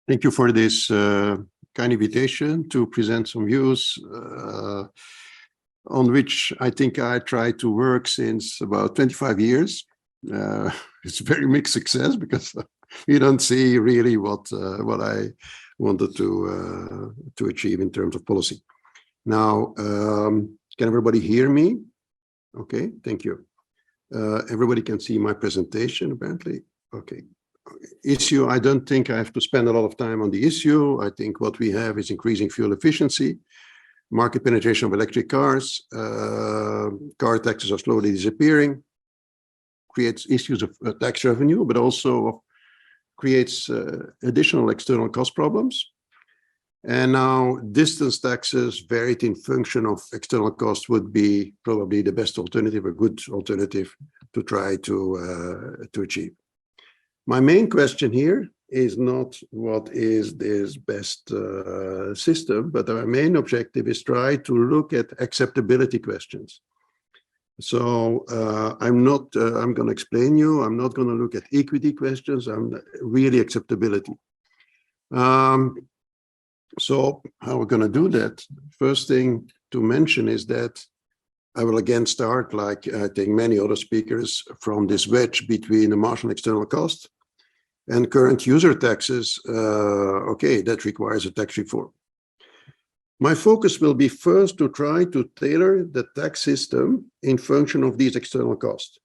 Thank you for this kind invitation to present some views on which I think I try to work since about 25 years. It's a very mixed success because you don't see really what I wanted to achieve in terms of policy. Now, can everybody hear me? Okay, thank you. Everybody can see my presentation apparently. Okay. Issue, I don't think I have to spend a lot of time on the issue. I think what we have is increasing fuel efficiency, market penetration of electric cars, car taxes are slowly disappearing, creates issues of tax revenue, but also creates additional external cost problems. And now distance taxes varied in function of external cost would be probably the best alternative, a good alternative to try to achieve. My main question here is not what is this best system, but our main objective is try to look at acceptability questions. So I'm going to explain you, I'm not going to look at equity questions, I'm really acceptability. So how we're going to do that? First thing to mention is that I will again start, like I think many other speakers, from this wedge between the marginal external cost and current user taxes. Okay, that requires a tax reform. My focus will be first to try to tailor the tax system in function of these external costs.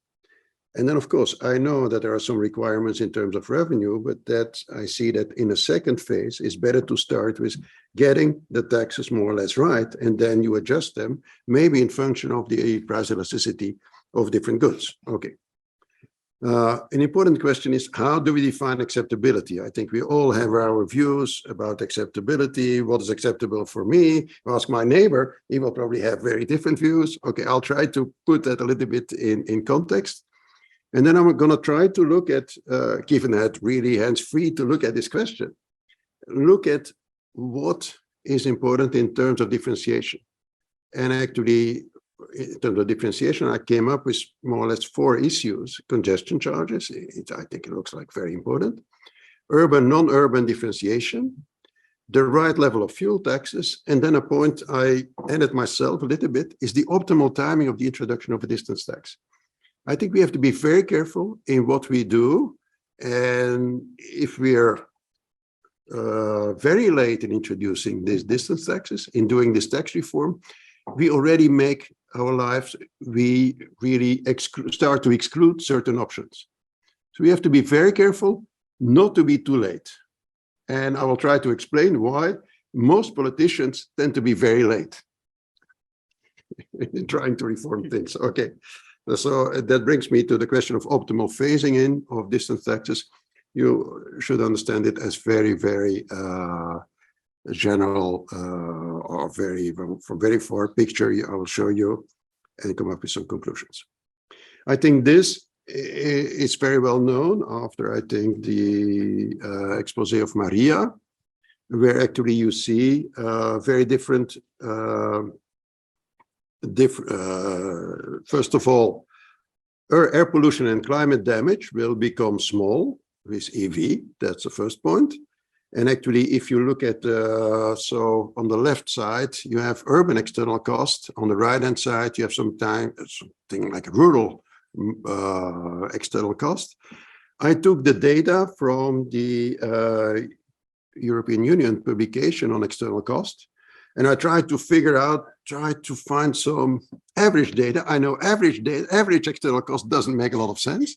And then, of course, I know that there are some requirements in terms of revenue, but that I see that in a second phase, it's better to start with getting the taxes more or less right, and then you adjust them, maybe in function of the price elasticity of different goods. Okay. An important question is, how do we define acceptability? I think we all have our views about acceptability. What is acceptable for me? Ask my neighbor, he will probably have very different views. Okay, I'll try to put that a little bit in context. And then I'm going to try to look at, given that really hands-free to look at this question, look at what is important in terms of differentiation. And actually, in terms of differentiation, I came up with more or less 4 issues. Congestion charges, I think it looks like very important. Urban, non-urban differentiation, the right level of fuel taxes, and then a point I added myself a little bit is the optimal timing of the introduction of a distance tax. I think we have to be very careful in what we do, and if we are very late in introducing these distance taxes, in doing this tax reform, we already make our lives, we really start to exclude certain options. So we have to be very careful not to be too late. And I will try to explain why most politicians tend to be very late in trying to reform things. Okay. So that brings me to the question of optimal phasing in of distance taxes. You should understand it as very, very general or from very far picture. I will show you and come up with some conclusions. I think this is very well known after, I think, the expose of Maria, where actually you see very different first of all, air pollution and climate damage will become small with EV. That's the first point. And actually, if you look at, so on the left side, you have urban external cost. On the right-hand side, you have something like rural external cost. I took the data from the European Union publication on external cost. And I tried to find some average data. I know average external cost doesn't make a lot of sense,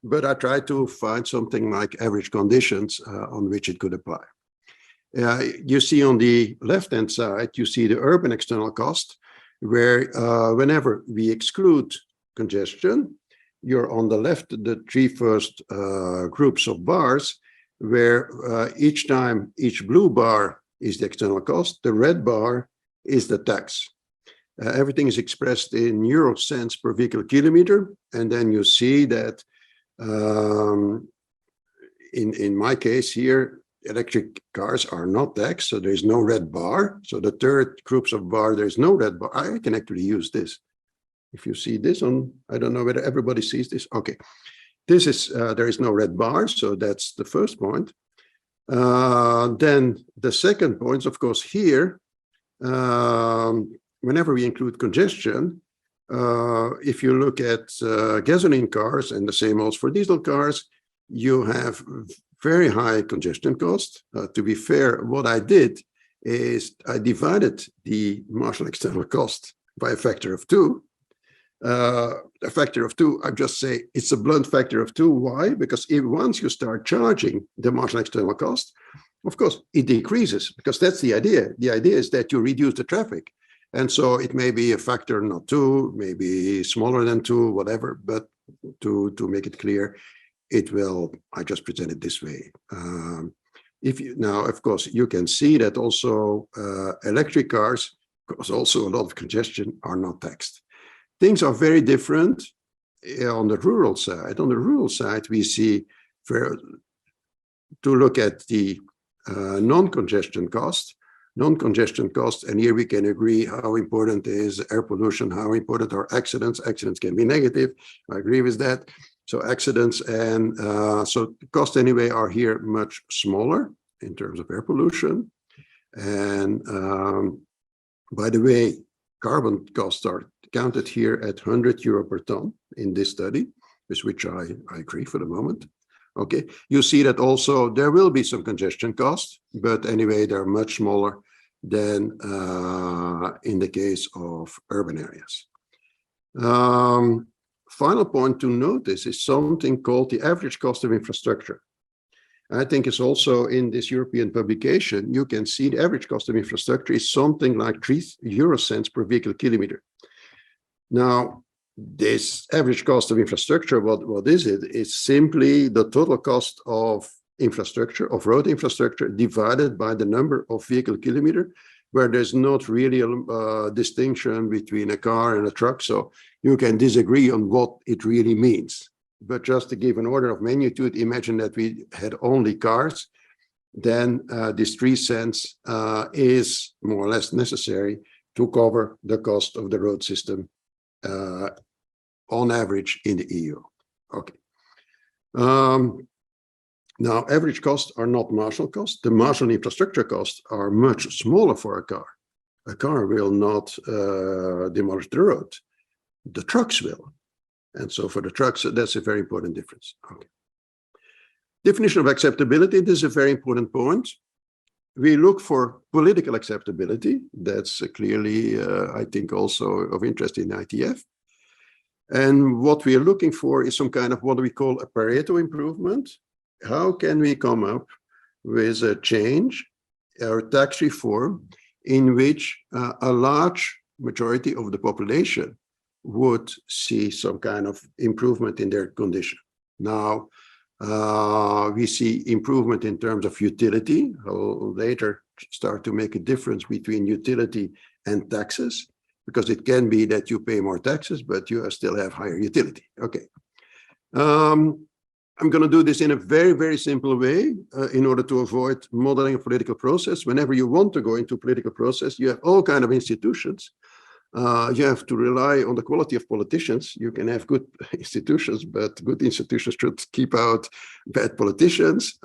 but I tried to find something like average conditions on which it could apply. You see on the left-hand side, you see the urban external cost, where whenever we exclude congestion, you're on the left, the 3 first groups of bars, where each time each blue bar is the external cost, the red bar is the tax. Everything is expressed in euro cents per vehicle kilometer, and then you see that in my case here, electric cars are not taxed, so there's no red bar. So the third groups of bar, there's no red bar. I can actually use this. If you see this on, I don't know whether everybody sees this. Okay, this is there is no red bar, so that's the first point. Then the second point, of course, here, whenever we include congestion, if you look at gasoline cars, and the same also for diesel cars, you have very high congestion cost. To be fair, what I did is I divided the marginal external cost by a factor of 2. A factor of 2, I just say it's a blunt factor of 2. Why? Because once you start charging the marginal external cost, of course, it decreases, because that's the idea. The idea is that you reduce the traffic. And so it may be a factor not 2, maybe smaller than 2, whatever, but to make it clear, it will, I just present it this way. Now, of course, you can see that also electric cars, because also a lot of congestion, are not taxed. Things are very different on the rural side. On the rural side, we see, to look at the non-congestion cost, and here we can agree how important is air pollution, how important are accidents. Accidents can be negative, I agree with that. So accidents and so costs anyway are here much smaller in terms of air pollution. And by the way, carbon costs are counted here at 100 euro per ton in this study, with which I agree for the moment. Okay, you see that also there will be some congestion costs, but anyway, they're much smaller than in the case of urban areas. Final point to notice is something called the average cost of infrastructure. I think it's also in this European publication, you can see the average cost of infrastructure is something like 3 euro cents per vehicle kilometer. Now, this average cost of infrastructure, what is it? It's simply the total cost of infrastructure, of road infrastructure, divided by the number of vehicle kilometer, where there's not really a distinction between a car and a truck. So you can disagree on what it really means. But just to give an order of magnitude, imagine that we had only cars, then this 3 cents is more or less necessary to cover the cost of the road system on average in the EU. Okay. Now, average costs are not marginal costs. The marginal infrastructure costs are much smaller for a car. A car will not demolish the road. The trucks will. And so for the trucks, that's a very important difference. Okay. Definition of acceptability, this is a very important point. We look for political acceptability. That's clearly, I think, also of interest in ITF. And what we are looking for is some kind of what we call a Pareto improvement. How can we come up with a change or tax reform in which a large majority of the population would see some kind of improvement in their condition? Now, we see improvement in terms of utility. I'll later start to make a difference between utility and taxes, because it can be that you pay more taxes, but you still have higher utility. Okay. I'm going to do this in a very, very simple way in order to avoid modeling a political process. Whenever you want to go into a political process, you have all kinds of institutions. You have to rely on the quality of politicians. You can have good institutions, but good institutions should keep out bad politicians.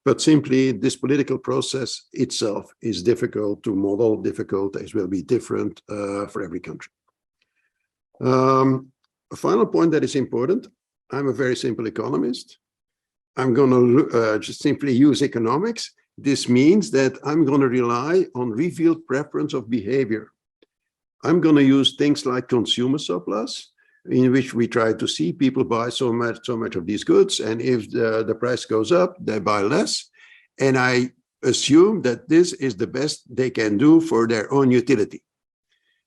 But simply, this political process itself is difficult to model. Difficulties will be different for every country. A final point that is important. I'm a very simple economist. I'm going to just simply use economics. This means that I'm going to rely on revealed preference of behavior. I'm going to use things like consumer surplus, in which we try to see people buy so much of these goods, and if the price goes up, they buy less. And I assume that this is the best they can do for their own utility.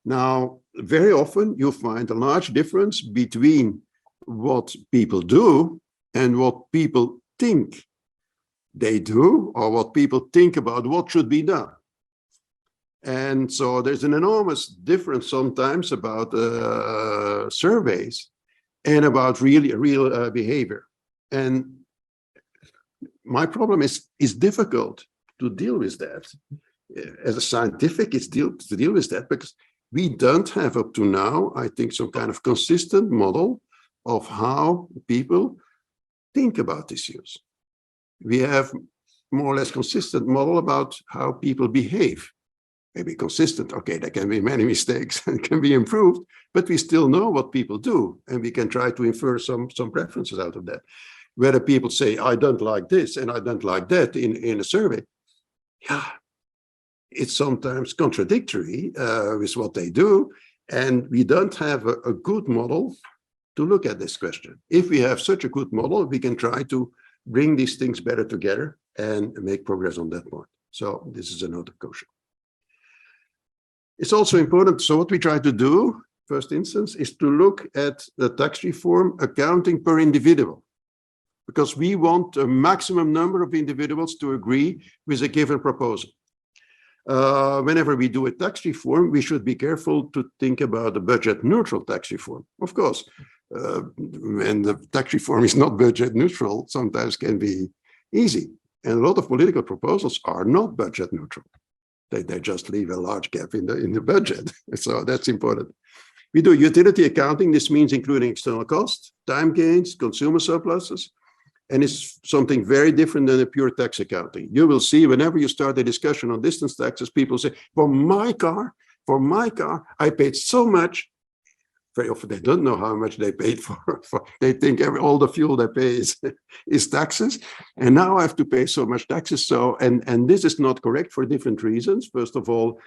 Now, very often you find a large difference between what people do and what people think they do, or what people think about what should be done. And so there's an enormous difference sometimes about surveys and about real behavior. And my problem is difficult to deal with that. As a scientific, it's to deal with that, because we don't have up to now, I think, some kind of consistent model of how people think about issues. we have more or less consistent model about how people behave. Maybe consistent, okay, there can be many mistakes and can be improved, but we still know what people do, and we can try to infer some preferences out of that. Whether people say, I don't like this and I don't like that in a survey, yeah, it's sometimes contradictory with what they do, and we don't have a good model to look at this question. If we have such a good model, we can try to bring these things better together and make progress on that point. So this is a note of caution. It's also important, so what we try to do, first instance, is to look at the tax reform accounting per individual, because we want a maximum number of individuals to agree with a given proposal. Whenever we do a tax reform, we should be careful to think about a budget neutral tax reform. Of course, when the tax reform is not budget neutral, sometimes can be easy. And a lot of political proposals are not budget neutral. They just leave a large gap in the budget. So that's important. We do utility accounting. This means including external costs, time gains, consumer surpluses. And it's something very different than a pure tax accounting. You will see whenever you start a discussion on distance taxes, people say, for my car, I paid so much. Very often they don't know how much they paid for. They think all the fuel they pay is taxes. And now I have to pay so much taxes. So, and this is not correct for different reasons. First of all,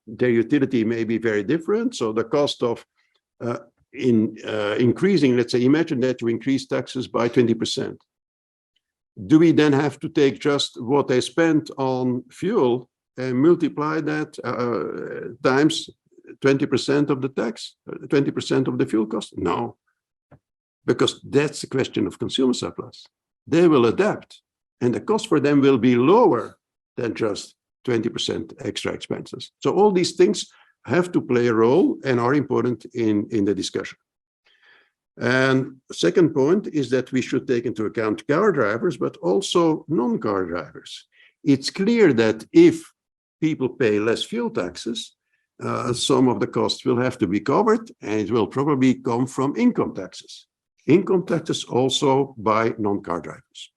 their utility may be very different. So the cost of increasing, let's say, imagine that you increase taxes by 20%. Do we then have to take just what they spent on fuel and multiply that times 20% of the tax, 20% of the fuel cost? No, because that's a question of consumer surplus. They will adapt, and the cost for them will be lower than just 20% extra expenses. So all these things have to play a role and are important in the discussion. And second point is that we should take into account car drivers, but also non-car drivers. It's clear that if people pay less fuel taxes, some of the costs will have to be covered, and it will probably come from income taxes. Income taxes also by non-car drivers.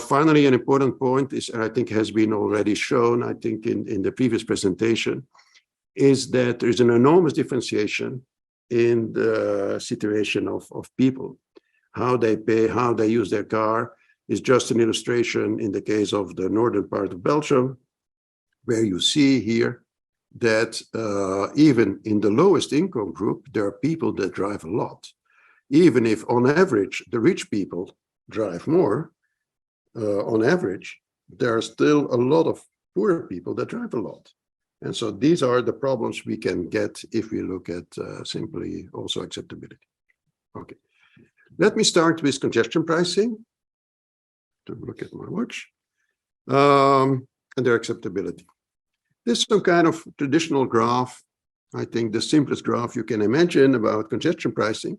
Finally, an important point is, and I think has been already shown, I think in the previous presentation, is that there's an enormous differentiation in the situation of people. How they pay, how they use their car is just an illustration in the case of the northern part of Belgium, where you see here that even in the lowest income group, there are people that drive a lot. Even if on average, the rich people drive more, on average, there are still a lot of poorer people that drive a lot. And so these are the problems we can get if we look at simply also acceptability. Okay, let me start with congestion pricing. To look at my watch, and their acceptability. This is some kind of traditional graph. I think the simplest graph you can imagine about congestion pricing,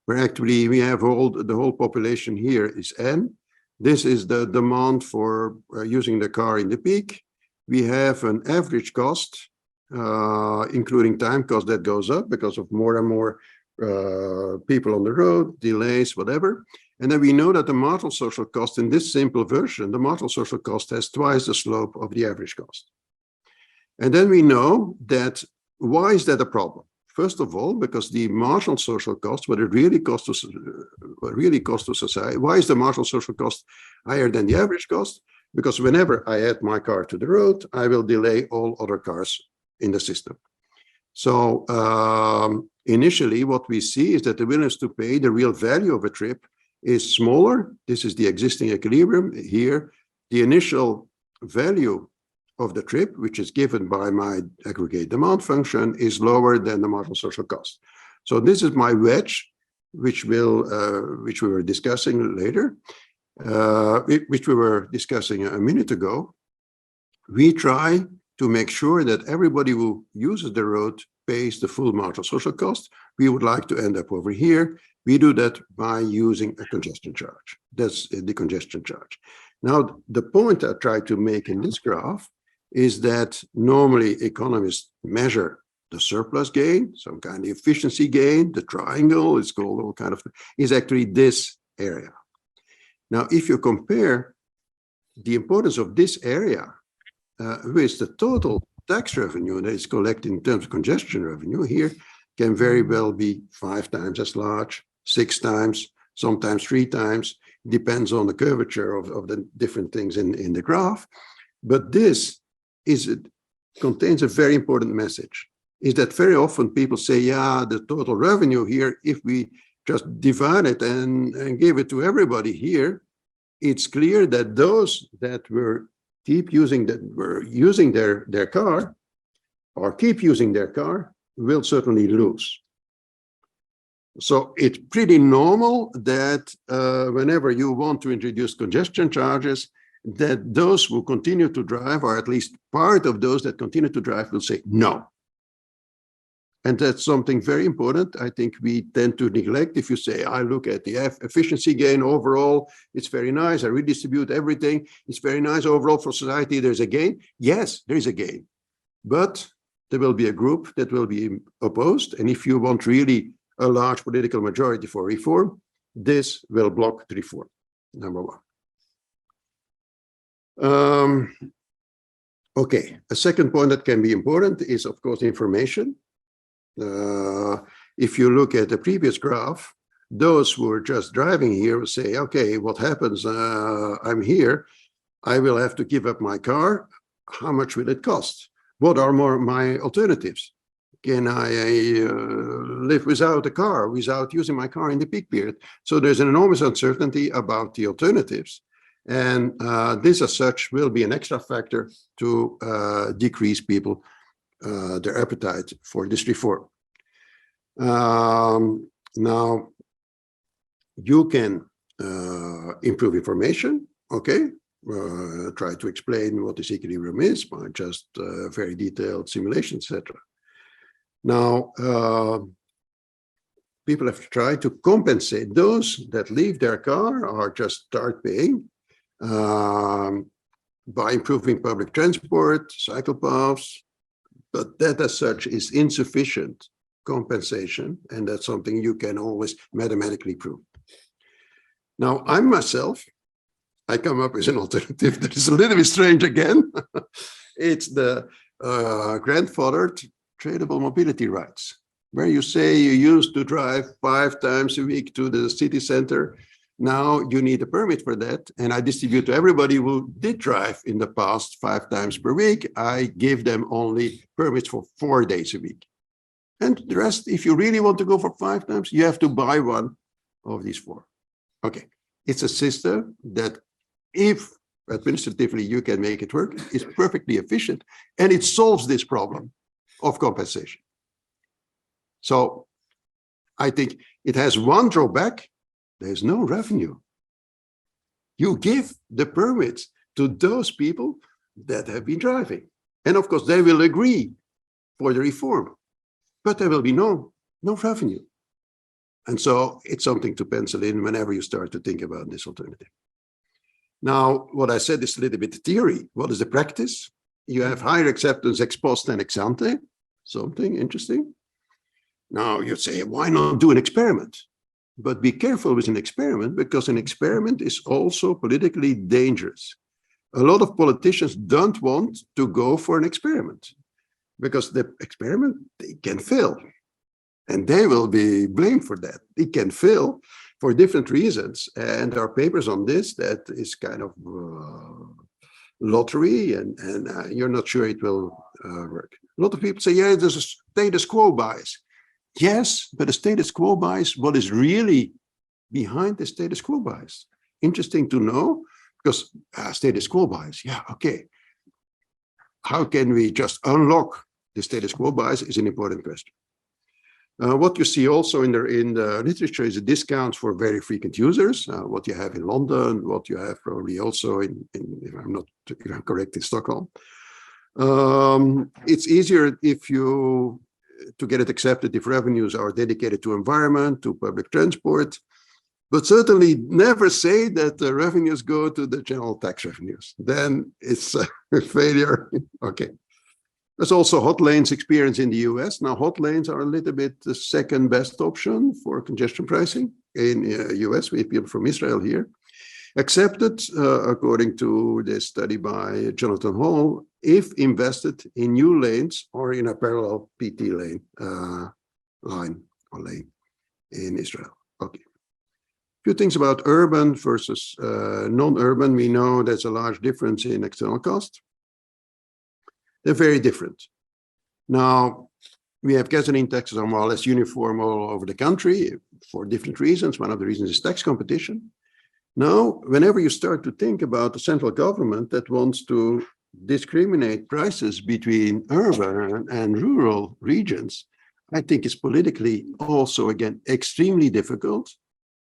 where actually we have the whole population here is N. This is the demand for using the car in the peak. We have an average cost, including time cost, that goes up because of more and more people on the road, delays, whatever. And then we know that the marginal social cost in this simple version, the marginal social cost has twice the slope of the average cost. And then we know that, why is that a problem? First of all, because the marginal social cost, what it really costs to society, why is the marginal social cost higher than the average cost? Because whenever I add my car to the road, I will delay all other cars in the system. So initially, what we see is that the willingness to pay, the real value of a trip, is smaller. This is the existing equilibrium. Here, the initial value of the trip, which is given by my aggregate demand function, is lower than the marginal social cost. So this is my wedge, which we were discussing later, which we were discussing a minute ago. We try to make sure that everybody who uses the road pays the full marginal social cost. We would like to end up over here. We do that by using a congestion charge. That's the congestion charge. Now, the point I try to make in this graph is that normally economists measure the surplus gain, some kind of efficiency gain. The triangle, it's called all kind of, is actually this area. Now, if you compare the importance of this area with the total tax revenue that is collected in terms of congestion revenue, here can very well be 5 times as large, 6 times, sometimes 3 times, depends on the curvature of the different things in the graph. But this contains a very important message, is that very often people say, yeah, the total revenue here, if we just divide it and give it to everybody here, it's clear that those that were using their car or keep using their car will certainly lose. So it's pretty normal that whenever you want to introduce congestion charges, that those who continue to drive, or at least part of those that continue to drive, will say no. And that's something very important. I think we tend to neglect. If you say, I look at the efficiency gain overall, it's very nice. I redistribute everything. It's very nice overall for society. There's a gain. Yes, there is a gain. But there will be a group that will be opposed. And if you want really a large political majority for reform, this will block the reform, number one. Okay, a second point that can be important is, of course, information. If you look at the previous graph, those who are just driving here will say, okay, what happens? I'm here. I will have to give up my car. How much will it cost? What are my alternatives? Can I live without a car, without using my car in the peak period? So there's an enormous uncertainty about the alternatives. And this as such will be an extra factor to decrease people their appetite for this reform. Now, you can improve information, okay? Try to explain what this equilibrium is by just very detailed simulations, etc. Now, people have tried to compensate those that leave their car or just start paying by improving public transport, cycle paths, but that as such is insufficient compensation, and that's something you can always mathematically prove. Now, I come up with an alternative that is a little bit strange again. It's the grandfathered tradable mobility rights, where you say you used to drive 5 times a week to the city center. Now you need a permit for that. And I distribute to everybody who did drive in the past 5 times per week. I give them only permits for 4 days a week. And the rest, if you really want to go for 5 times, you have to buy one of these 4. Okay. It's a system that, if administratively you can make it work, is perfectly efficient, and it solves this problem of compensation. So I think it has one drawback. There's no revenue. You give the permits to those people that have been driving. And of course, they will agree for the reform, but there will be no revenue. And so it's something to pencil in whenever you start to think about this alternative. Now, what I said is a little bit theory. What is the practice? You have higher acceptance ex post and ex ante, something interesting. Now you say, why not do an experiment? But be careful with an experiment, because an experiment is also politically dangerous. A lot of politicians don't want to go for an experiment because the experiment, they can fail. And they will be blamed for that. It can fail for different reasons. And there are papers on this that is kind of lottery, and you're not sure it will work. A lot of people say, yeah, there's a status quo bias. Yes, but the status quo bias, what is really behind the status quo bias? Interesting to know, because status quo bias, yeah, okay. How can we just unlock the status quo bias is an important question. What you see also in the literature is a discount for very frequent users, what you have in London, what you have probably also if I'm correct, in Stockholm. It's easier to get it accepted if revenues are dedicated to environment, to public transport, but certainly never say that the revenues go to the general tax revenues. Then it's a failure. Okay. There's also hot lanes experience in the US. Now, hot lanes are a little bit the second best option for congestion pricing in the US. We have people from Israel here. Accepted, according to this study by Jonathan Hall, if invested in new lanes or in a parallel PT lane, lane in Israel. Okay. A few things about urban versus non-urban. We know there's a large difference in external cost. They're very different. Now, we have gasoline taxes are more or less uniform all over the country for different reasons. One of the reasons is tax competition. Now, whenever you start to think about the central government that wants to discriminate prices between urban and rural regions, I think it's politically also, again, extremely difficult,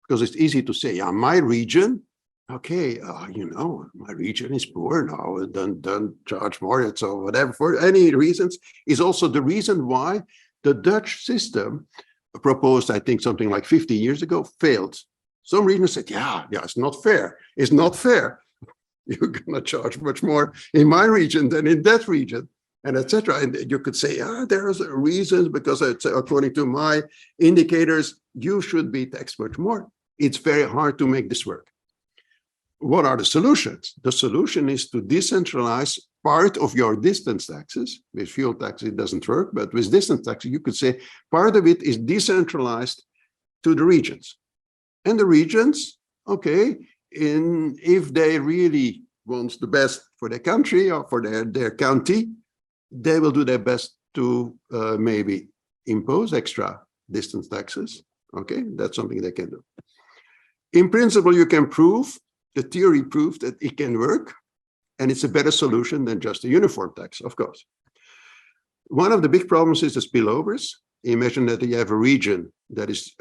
because it's easy to say, yeah, my region, okay, you know, my region is poor now, don't charge more, so whatever, for any reasons, is also the reason why the Dutch system proposed, I think, something like 50 years ago, failed. Some regions said, yeah, it's not fair. It's not fair. You're going to charge much more in my region than in that region, and etc. And you could say, there's reasons because it's, according to my indicators, you should be taxed much more. It's very hard to make this work. What are the solutions? The solution is to decentralize part of your distance taxes. With fuel taxes, it doesn't work, but with distance taxes, you could say part of it is decentralized to the regions. And the regions, okay, if they really want the best for their country or for their county, they will do their best to maybe impose extra distance taxes. Okay, that's something they can do. In principle, you can prove, the theory proved that it can work, and it's a better solution than just a uniform tax, of course. One of the big problems is the spillovers. Imagine that you have a region that is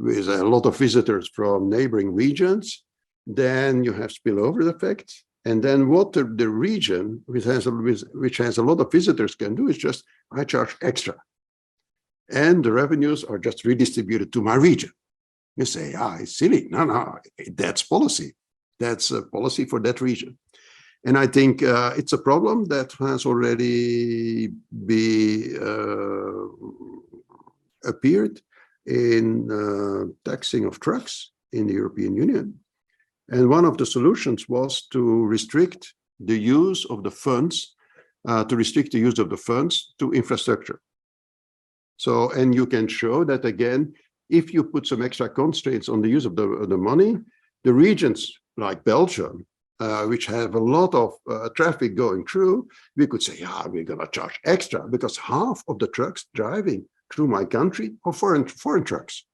with a lot of visitors from neighboring regions, then you have spillover effect. And then what the region, which has a lot of visitors, can do is just, I charge extra. And the revenues are just redistributed to my region. You say, it's silly. No, that's policy. That's a policy for that region. And I think it's a problem that has already appeared in taxing of trucks in the European Union. And one of the solutions was to restrict the use of the funds, to infrastructure. So, and you can show that again, if you put some extra constraints on the use of the money, the regions like Belgium, which have a lot of traffic going through, we could say, we're going to charge extra because half of the trucks driving through my country are foreign trucks.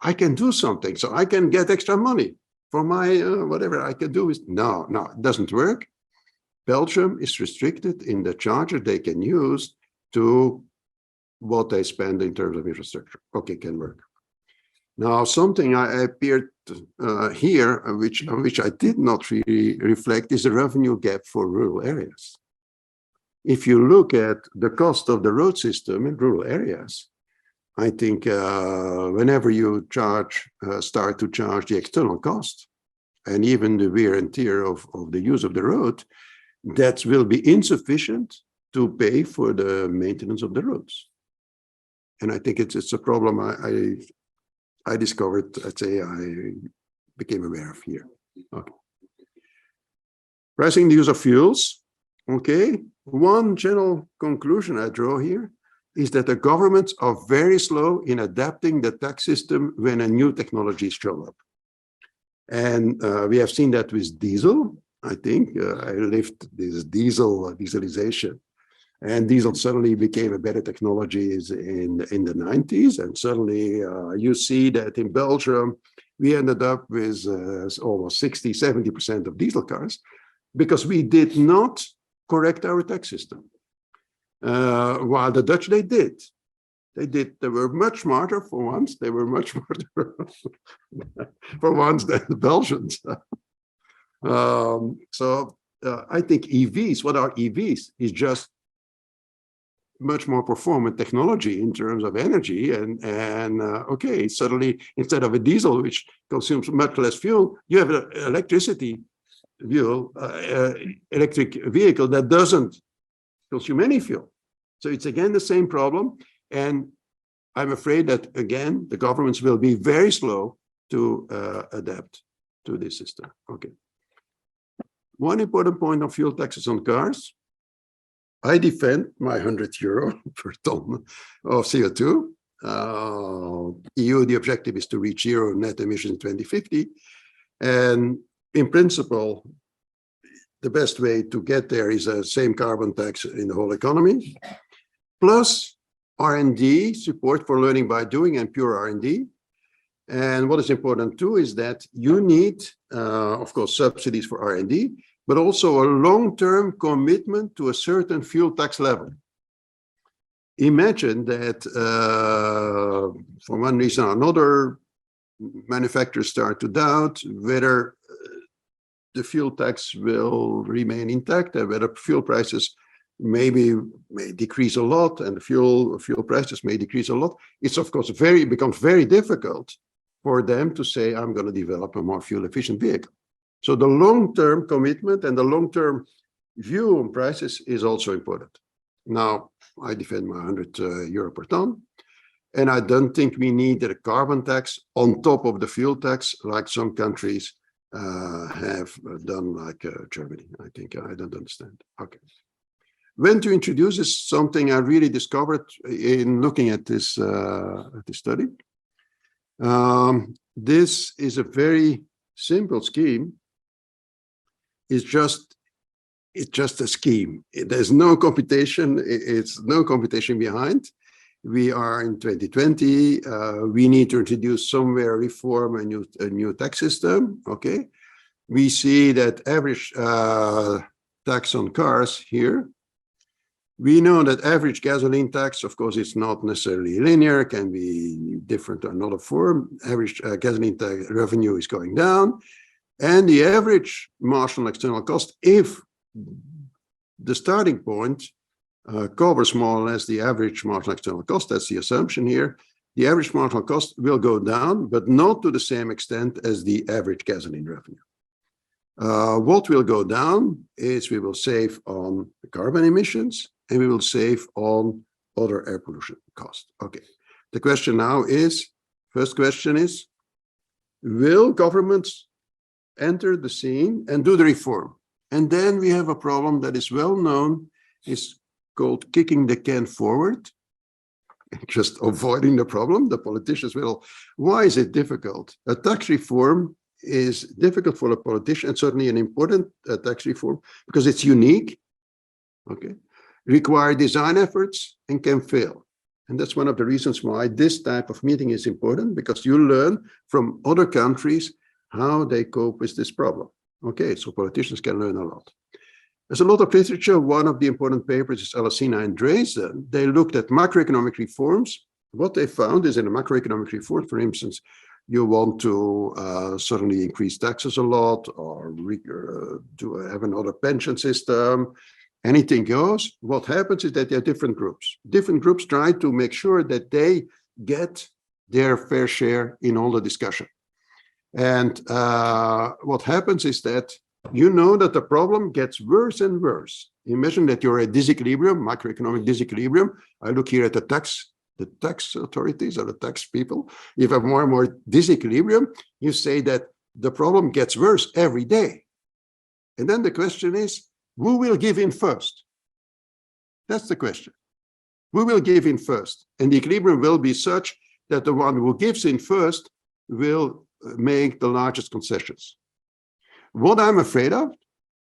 I can do something, so I can get extra money for my whatever I can do. No, it doesn't work. Belgium is restricted in the charges they can use to what they spend in terms of infrastructure. Okay, can work. Now, something I appeared here, which I did not really reflect, is the revenue gap for rural areas. If you look at the cost of the road system in rural areas, I think whenever you start to charge the external cost and even the wear and tear of the use of the road, that will be insufficient to pay for the maintenance of the roads. And I think it's a problem I discovered, I'd say I became aware of here. Okay. Pricing the use of fuels. Okay, one general conclusion I draw here is that the governments are very slow in adapting the tax system when a new technology shows up. And we have seen that with diesel. I think I lived this dieselization. And diesel suddenly became a better technology in the 90s. And suddenly you see that in Belgium, we ended up with almost 60, 70% of diesel cars because we did not correct our tax system. While the Dutch, they did. They were much smarter for once. They were much smarter for once than the Belgians. So I think EVs, what are EVs? Is just much more performant technology in terms of energy, and okay, suddenly instead of a diesel which consumes much less fuel, you have an electric vehicle that doesn't consume any fuel. So it's again the same problem, and I'm afraid that again the governments will be very slow to adapt. to this system. Okay. One important point on fuel taxes on cars. I defend my €100 per ton of CO2. EU, the objective is to reach zero net emissions in 2050. And in principle, the best way to get there is a same carbon tax in the whole economy, plus R&D, support for learning by doing and pure R&D. And what is important too is that you need, of course, subsidies for R&D, but also a long-term commitment to a certain fuel tax level. Imagine that for one reason or another, manufacturers start to doubt whether the fuel tax will remain intact and whether fuel prices may decrease a lot, and the fuel prices may decrease a lot. It's of course becomes very difficult for them to say, I'm going to develop a more fuel efficient vehicle. So the long-term commitment and the long-term view on prices is also important. Now, I defend my €100 per ton, and I don't think we need a carbon tax on top of the fuel tax like some countries have done, like Germany. I think I don't understand. Okay. When to introduce is something I really discovered in looking at this study. This is a very simple scheme. It's just a scheme. There's no computation. It's no computation behind. We are in 2020. We need to introduce somewhere reform a new tax system. Okay. We see that average tax on cars here. We know that average gasoline tax, of course, it's not necessarily linear, can be different or another form. Average gasoline tax revenue is going down. And the average marginal external cost, if the starting point covers more or less the average marginal external cost, that's the assumption here, the average marginal cost will go down, but not to the same extent as the average gasoline revenue. What will go down is we will save on the carbon emissions and we will save on other air pollution costs. Okay. The question now is, first question is, will governments enter the scene and do the reform? And then we have a problem that is well known, is called kicking the can forward, just avoiding the problem. The politicians will. Why is it difficult? A tax reform is difficult for a politician, and certainly an important tax reform, because it's unique, okay, require design efforts and can fail. And that's one of the reasons why this type of meeting is important, because you learn from other countries how they cope with this problem. Okay, so politicians can learn a lot. There's a lot of literature. One of the important papers is Alessina and Dresden. They looked at macroeconomic reforms. What they found is in a macroeconomic reform, for instance, you want to suddenly increase taxes a lot, or to have another pension system, anything goes. What happens is that there are different groups. Different groups try to make sure that they get their fair share in all the discussion. And what happens is that you know that the problem gets worse and worse. Imagine that you're at disequilibrium, macroeconomic disequilibrium. I look here at the tax authorities or the tax people. If you have more and more disequilibrium, you say that the problem gets worse every day. And then the question is, who will give in first? That's the question. Who will give in first? And the equilibrium will be such that the one who gives in first will make the largest concessions. What I'm afraid of,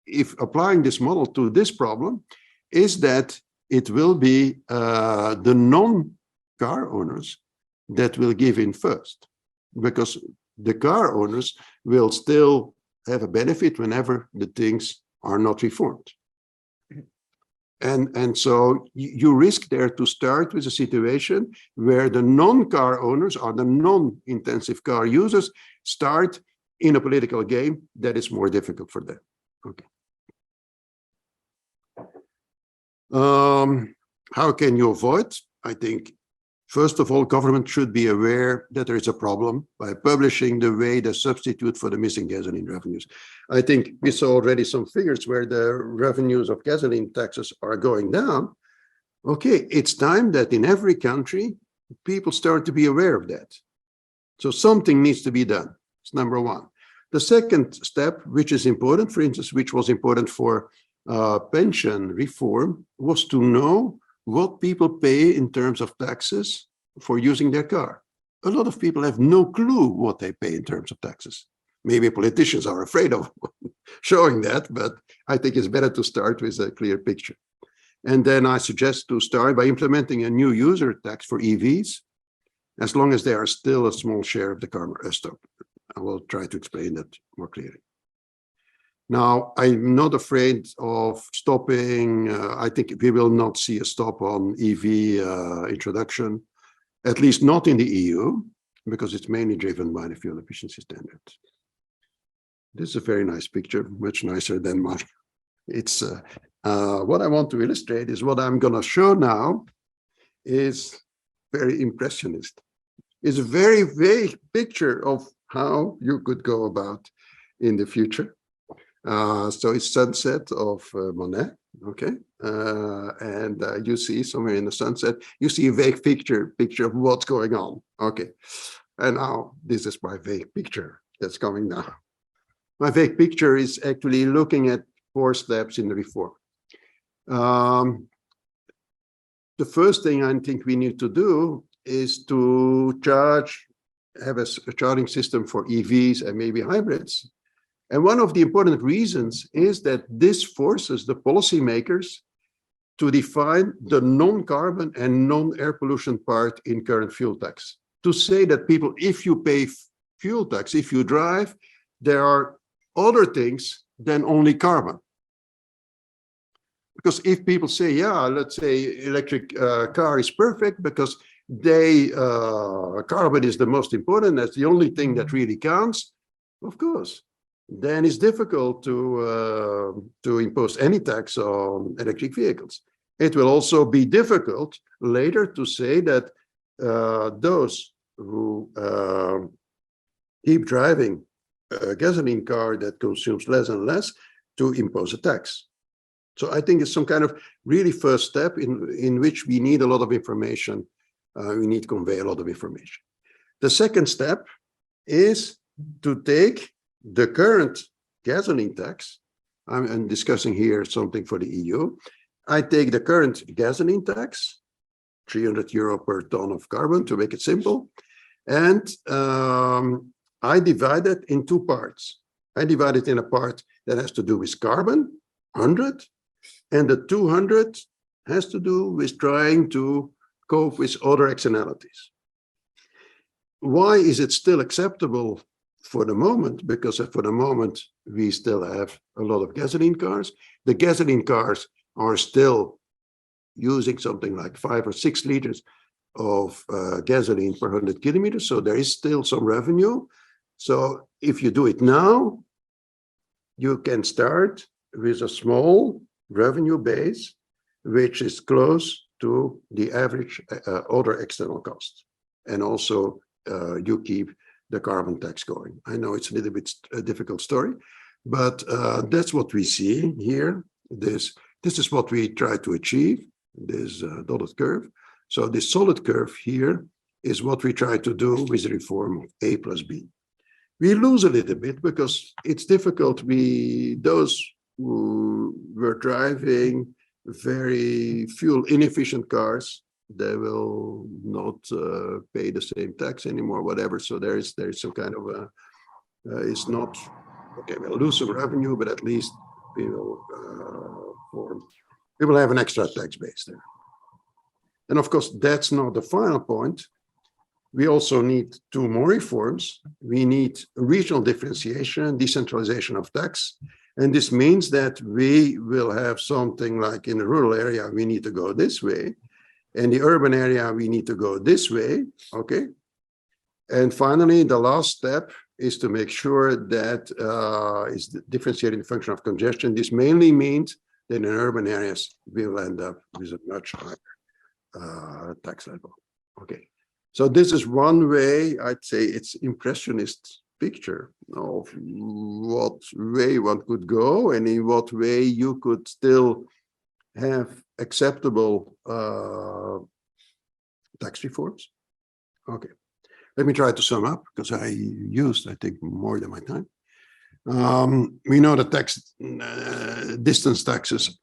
if applying this model to this problem, is that it will be the non-car owners that will give in first, because the car owners will still have a benefit whenever the things are not reformed. And so you risk there to start with a situation where the non-car owners or the non-intensive car users start in a political game that is more difficult for them. Okay. How can you avoid? I think, first of all, government should be aware that there is a problem by publishing the way they substitute for the missing gasoline revenues. I think we saw already some figures where the revenues of gasoline taxes are going down. Okay, it's time that in every country, people start to be aware of that. So something needs to be done. It's number one. The second step, which is important, for instance, which was important for pension reform, was to know what people pay in terms of taxes for using their car. A lot of people have no clue what they pay in terms of taxes. Maybe politicians are afraid of showing that, but I think it's better to start with a clear picture. And then I suggest to start by implementing a new user tax for EVs, as long as they are still a small share of the carbon stock. I will try to explain that more clearly. Now, I'm not afraid of stopping. I think we will not see a stop on EV introduction, at least not in the EU, because it's mainly driven by the fuel efficiency standard. This is a very nice picture, much nicer than mine. It's what I want to illustrate is what I'm going to show now is very impressionist. It's a very vague picture of how you could go about in the future. So it's sunset of Monet, okay? And you see somewhere in the sunset, you see a vague picture of what's going on, okay? And now this is my vague picture that's coming now. My vague picture is actually looking at 4 steps in the reform. The first thing I think we need to do is to have a charging system for EVs and maybe hybrids. And one of the important reasons is that this forces the policymakers to define the non-carbon and non-air pollution part in current fuel tax. To say that people, if you pay fuel tax, if you drive, there are other things than only carbon. Because if people say, yeah, let's say electric car is perfect because carbon is the most important, that's the only thing that really counts, of course, then it's difficult to impose any tax on electric vehicles. It will also be difficult later to say that those who keep driving a gasoline car that consumes less and less to impose a tax. So I think it's some kind of really first step in which we need a lot of information. We need to convey a lot of information. The second step is to take the current gasoline tax. I'm discussing here something for the EU. I take the current gasoline tax, 300 euro per ton of carbon to make it simple. And I divide it in 2 parts. I divide it in a part that has to do with carbon, 100, and the 200 has to do with trying to cope with other externalities. Why is it still acceptable for the moment? Because for the moment, we still have a lot of gasoline cars. The gasoline cars are still using something like 5 or 6 liters of gasoline per 100 kilometers. So there is still some revenue. So if you do it now, you can start with a small revenue base, which is close to the average other external costs. And also you keep the carbon tax going. I know it's a little bit a difficult story, but that's what we see here. This is what we try to achieve, this dotted curve. So this solid curve here is what we try to do with the reform of A plus B. We lose a little bit because it's difficult. Those who were driving very fuel inefficient cars, they will not pay the same tax anymore, whatever. So there is some kind of it's not okay. We'll lose some revenue, but at least we will have an extra tax base there. And of course, that's not the final point. We also need 2 more reforms. We need regional differentiation, decentralization of tax. And this means that we will have something like in the rural area, we need to go this way. In the urban area, we need to go this way, okay? And finally, the last step is to make sure that is differentiating the function of congestion. This mainly means that in urban areas, we will end up with a much higher tax level, okay? So this is one way, I'd say it's impressionist picture of what way one could go and in what way you could still have acceptable tax reforms. Okay, let me try to sum up because I used, I think, more than my time. We know that distance taxes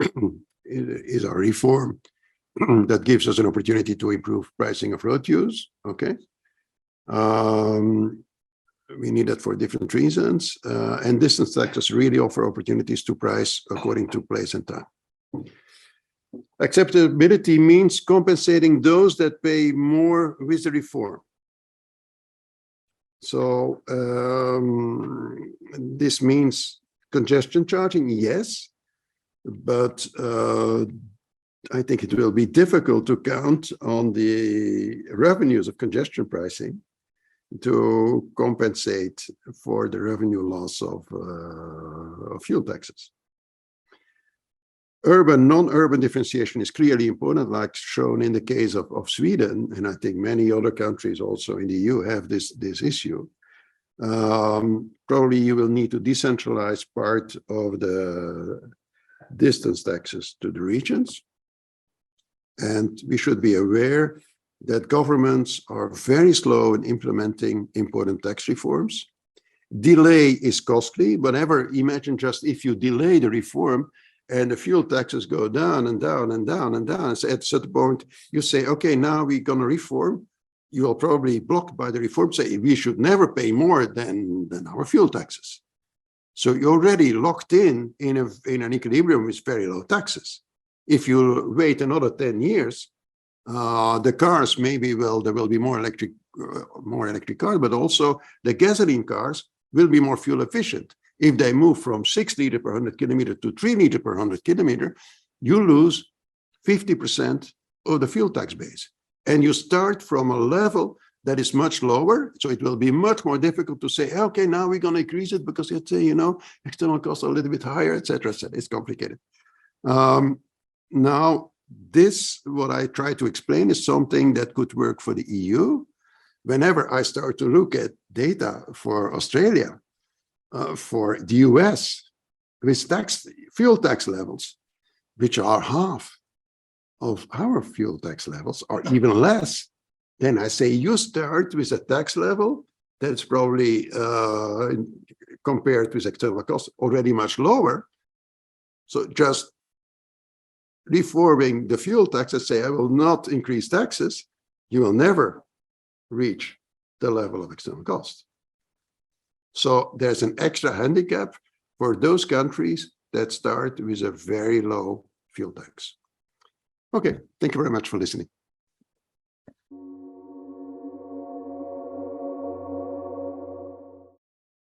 is a reform that gives us an opportunity to improve pricing of road use. Okay. We need that for different reasons. And distance taxes really offer opportunities to price according to place and time. Acceptability means compensating those that pay more with the reform. So this means congestion charging, yes, but I think it will be difficult to count on the revenues of congestion pricing to compensate for the revenue loss of fuel taxes. Urban, non-urban differentiation is clearly important, like shown in the case of Sweden, and I think many other countries also in the EU have this issue. Probably you will need to decentralize part of the distance taxes to the regions. And we should be aware that governments are very slow in implementing important tax reforms. Delay is costly, but imagine just if you delay the reform, and the fuel taxes go down and down and down and down. So at a certain point, you say, okay, now we're going to reform. You will probably blocked by the reform, say we should never pay more than our fuel taxes. So you're already locked in an equilibrium with very low taxes. If you wait another 10 years, the cars there will be more electric cars, but also the gasoline cars will be more fuel efficient. If they move from 6 liters per 100 kilometer to 3 liters per 100 kilometer, you lose 50% of the fuel tax base. And you start from a level that is much lower. So it will be much more difficult to say, okay, now we're going to increase it because let's say, external costs are a little bit higher, et cetera, et cetera. It's complicated. Now, what I try to explain is something that could work for the EU. Whenever I start to look at data for Australia, for the US, with fuel tax levels, which are half of our fuel tax levels, or even less, then I say you start with a tax level that's probably compared with external costs already much lower. So just reforming the fuel tax and say I will not increase taxes, you will never reach the level of external costs. So there's an extra handicap for those countries that start with a very low fuel tax. Okay, thank you very much for listening.